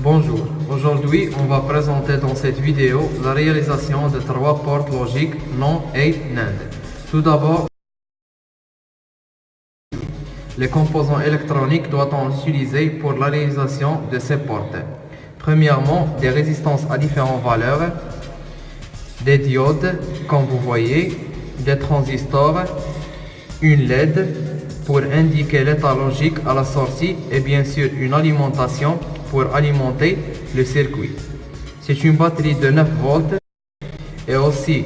Bonjour, aujourd'hui on va présenter dans cette vidéo la réalisation de 3 portes logiques non et NAND. Tout d'abord, les composants électroniques doivent-on utiliser pour la réalisation de ces portes. Premièrement, des résistances à différentes valeurs, des diodes comme vous voyez, des transistors, une LED pour indiquer l'état logique à la sortie et bien sûr une alimentation pour alimenter le circuit. C'est une batterie de 9 volts et aussi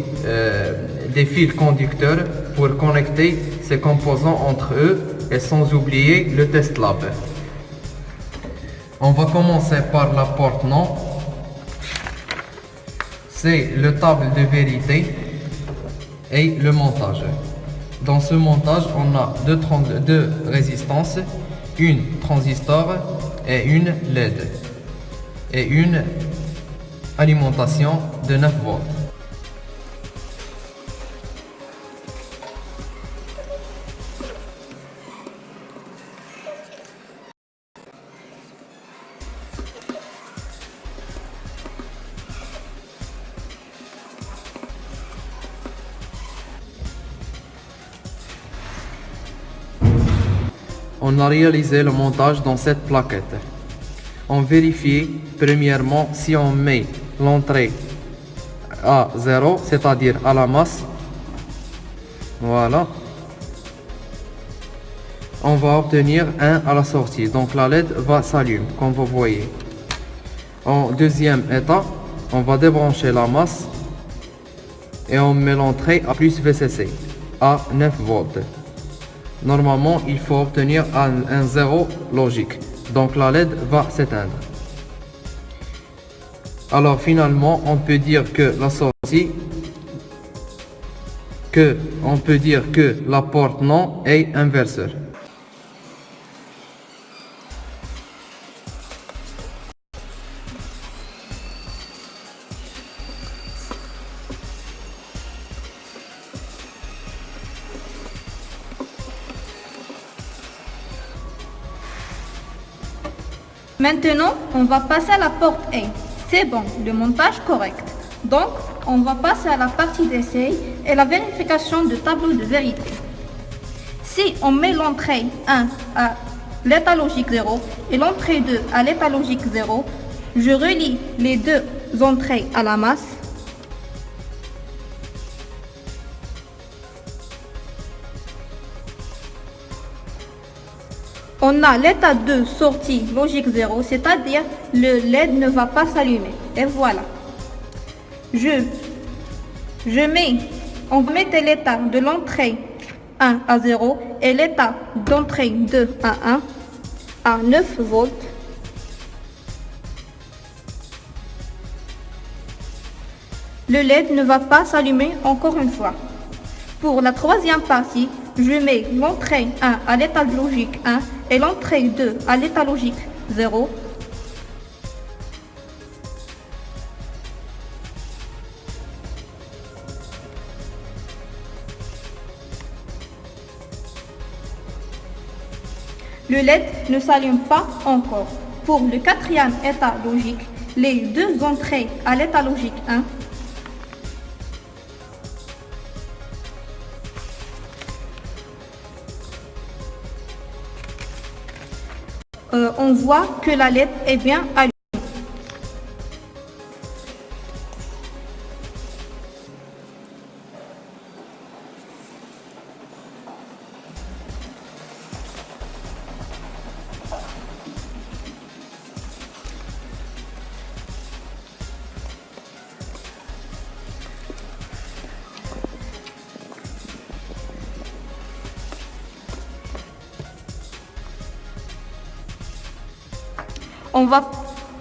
des fils conducteurs pour connecter ces composants entre eux et sans oublier le test lab. On va commencer par la porte non. C'est le table de vérité et le montage. Dans ce montage, on a deux résistances, une transistor et une LED et une alimentation de 9 volts. On a réalisé le montage dans cette plaquette. On vérifie premièrement si on met l'entrée à 0, c'est-à-dire à la masse. Voilà. On va obtenir 1 à la sortie. Donc la LED va s'allumer, comme vous voyez. En deuxième état, on va débrancher la masse et on met l'entrée à plus VCC, à 9 volts. Normalement, il faut obtenir un 0 logique. Donc la LED va s'éteindre. Alors finalement, on peut dire que la sortie, on peut dire que la porte non est inverseur. Maintenant, on va passer à la porte A. C'est bon, le montage correct. Donc, on va passer à la partie d'essai et la vérification du tableau de vérité. Si on met l'entrée 1 à l'état logique 0 et l'entrée 2 à l'état logique 0, je relie les deux entrées à la masse. On a l'état 2 sortie logique 0, c'est-à-dire le LED ne va pas s'allumer. Et voilà. On met l'état de l'entrée 1 à 0 et l'état d'entrée 2 à 1 à 9 volts. Le LED ne va pas s'allumer encore une fois. Pour la troisième partie, je mets l'entrée 1 à l'état logique 1 et l'entrée 2 à l'état logique 0. Le LED ne s'allume pas encore. Pour le quatrième état logique, les deux entrées à l'état logique 1 on voit que la LED est bien allumée.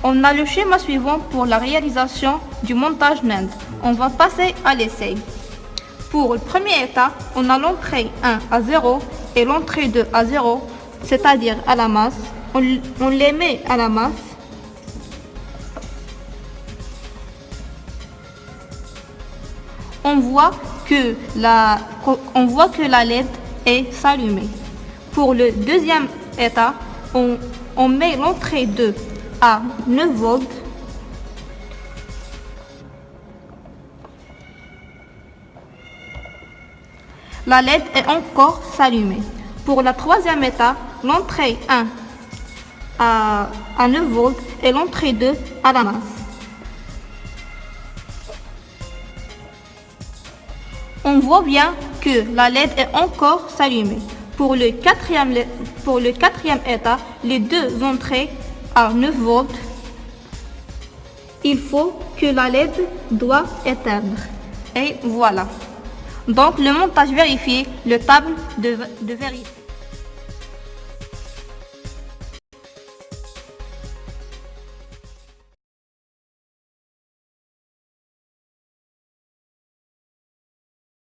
On a le schéma suivant pour la réalisation du montage NAND. On va passer à l'essai. Pour le premier état, on a l'entrée 1 à 0 et l'entrée 2 à 0, c'est-à-dire à la masse. On les met à la masse. On voit que la LED est s'allumée. Pour le deuxième état, on met l'entrée 2 à 9 volts. La LED est encore s'allumer. Pour la troisième étape, l'entrée 1 à 9 volts et l'entrée 2 à la masse. On voit bien que la LED est encore s'allumer. Pour le quatrième état, les deux entrées à 9 volts, il faut que la LED doit éteindre. Et voilà. Donc le montage vérifié, le table de vérité.